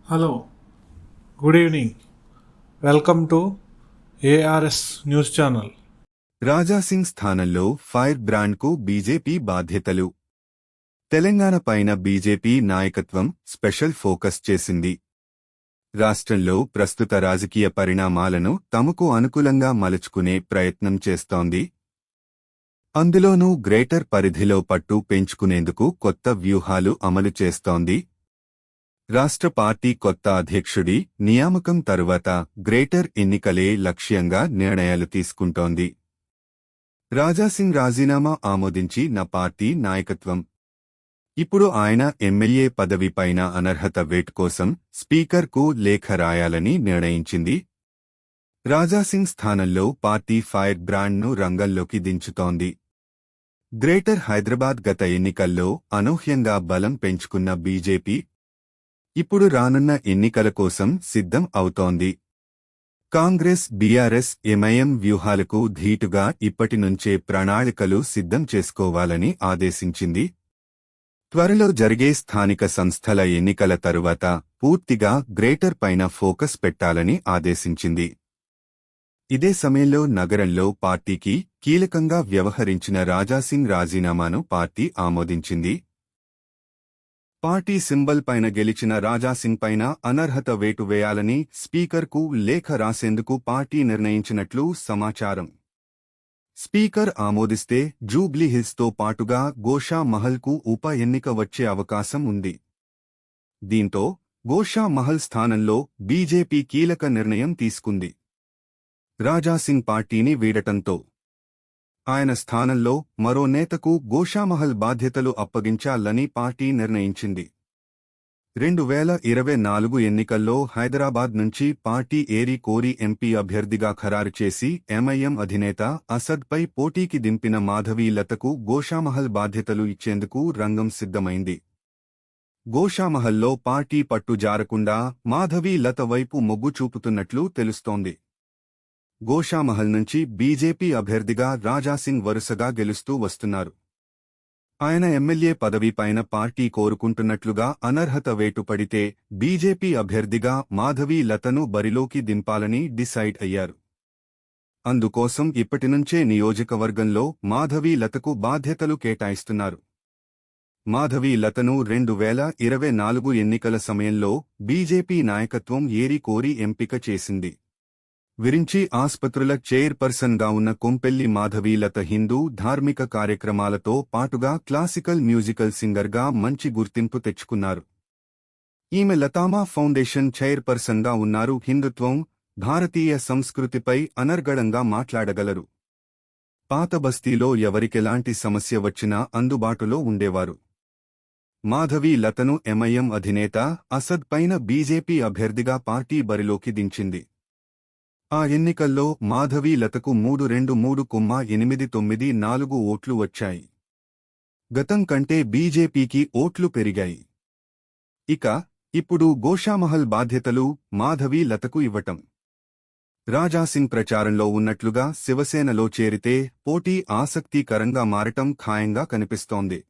Hello, good evening. Welcome to ARS news channel. Rajasingh స్థానంలో fire బ్రాండ్కు BJP బాధ్యతలు. తెలంగాణ పైన BJP నాయకత్వం స్పెషల్ ఫోకస్ చేసింది. రాష్ట్రంలో ప్రస్తుత రాజకీయ పరిణామాలను తమకు అనుకూలంగా మలుచుకునే ప్రయత్నం చేస్తోంది. అందులోనూ గ్రేటర్ పరిధిలో పట్టు పెంచుకునేందుకు కొత్త వ్యూహాలు అమలు చేస్తోంది. రాష్ట్ర పార్టీ కొత్త అధ్యక్షుడి నియామకం తరువాత గ్రేటర్ ఎన్నికలే లక్ష్యంగా నిర్ణయాలు తీసుకుంటోంది. రాజాసింగ్ రాజీనామా ఆమోదించి పార్టీ నాయకత్వం ఇప్పుడు ఆయన ఎమ్మెల్యే పదవిపైన అనర్హత వేట్ కోసం స్పీకర్కు లేఖ రాయాలని నిర్ణయించింది. రాజాసింగ్ స్థానంలో పార్టీ ఫైర్ బ్రాండ్ను రంగంలోకి దించుతోంది. గ్రేటర్ హైదరాబాద్ గత ఎన్నికల్లో అనూహ్యంగా బలం పెంచుకున్న బీజేపీ ఇప్పుడు రానున్న ఎన్నికల కోసం సిద్ధం అవుతోంది. కాంగ్రెస్, బీఆర్ఎస్, ఎంఐఎం వ్యూహాలకు ధీటుగా ఇప్పటినుంచే ప్రణాళికలు సిద్ధం చేసుకోవాలని ఆదేశించింది. త్వరలో జరిగే స్థానిక సంస్థల ఎన్నికల తరువాత పూర్తిగా గ్రేటర్ పైన ఫోకస్ పెట్టాలని ఆదేశించింది. ఇదే సమయంలో నగరంలో పార్టీకి కీలకంగా వ్యవహరించిన రాజాసింగ్ రాజీనామాను పార్టీ ఆమోదించింది. పార్టీ సింబల్ పైన గెలిచిన రాజాసింగ్ పైన అనర్హత వేటు వేయాలని స్పీకర్కు లేఖ రాసేందుకు పార్టీ నిర్ణయించినట్లు సమాచారం. స్పీకర్ ఆమోదిస్తే జూబ్లీహిల్స్తో పాటుగా గోషా మహల్కు ఉప ఎన్నిక వచ్చే అవకాశం ఉంది. దీంతో గోషా మహల్ స్థానంలో బీజేపీ కీలక నిర్ణయం తీసుకుంది. రాజాసింగ్ పార్టీని వీడటంతో ఆయన స్థానంలో మరో నేతకు గోషామహల్ బాధ్యతలు అప్పగించాలని పార్టీ నిర్ణయించింది. 2024 ఎన్నికల్లో హైదరాబాద్ నుంచి పార్టీ ఏరి కోరి ఎంపీ అభ్యర్థిగా ఖరారు చేసి ఎంఐఎం అధినేత అసద్పై పోటీకి దింపిన మాధవీ లతకు గోషామహల్ బాధ్యతలు ఇచ్చేందుకు రంగం సిద్ధమైంది. గోషామహల్లో పార్టీ పట్టు జారకుండా మాధవీ లత వైపు మొగ్గు చూపుతున్నట్లు తెలుస్తోంది. గోషామహల్ నుంచి బీజేపీ అభ్యర్థిగా రాజాసింగ్ వరుసగా గెలుస్తూ వస్తున్నారు. ఆయన ఎమ్మెల్యే పదవిపైన పార్టీ కోరుకుంటున్నట్లుగా అనర్హత వేటు పడితే బీజేపీ అభ్యర్థిగా మాధవీ లతను బరిలోకి దింపాలని డిసైడ్ అయ్యారు. అందుకోసం ఇప్పటినుంచే నియోజకవర్గంలో మాధవీ లతకు బాధ్యతలు కేటాయిస్తున్నారు. మాధవీ లతను 2024 ఎన్నికల సమయంలో బీజేపీ నాయకత్వం ఏరి కోరి ఎంపిక చేసింది. విరించి ఆస్పత్రుల చైర్పర్సన్గా ఉన్న కొంపెల్లి మాధవీలత హిందూ ధార్మిక కార్యక్రమాలతో పాటుగా క్లాసికల్ మ్యూజికల్ సింగర్గా మంచి గుర్తింపు తెచ్చుకున్నారు. ఈమె లతామా ఫౌండేషన్ చైర్పర్సన్గా ఉన్నారు. హిందుత్వం, భారతీయ సంస్కృతిపై అనర్గళంగా మాట్లాడగలరు. పాత బస్తీలో ఎవరికెలాంటి సమస్య వచ్చినా అందుబాటులో ఉండేవారు. మాధవీ లతను ఎంఐఎం అధినేత అసద్ పైన బీజేపీ అభ్యర్థిగా పార్టీ బరిలోకి దించింది. ఆ ఎన్నికల్లో మాధవీ లతకు 323,894 ఓట్లు వచ్చాయి. గతం కంటే బీజేపీకి ఓట్లు పెరిగాయి. ఇప్పుడు గోషామహల్ బాధ్యతలు మాధవీ లతకు ఇవ్వటం. రాజాసింగ్ ప్రచారంలో ఉన్నట్లుగా శివసేనలో చేరితే పోటీ ఆసక్తికరంగా మారటం ఖాయంగా కనిపిస్తోంది.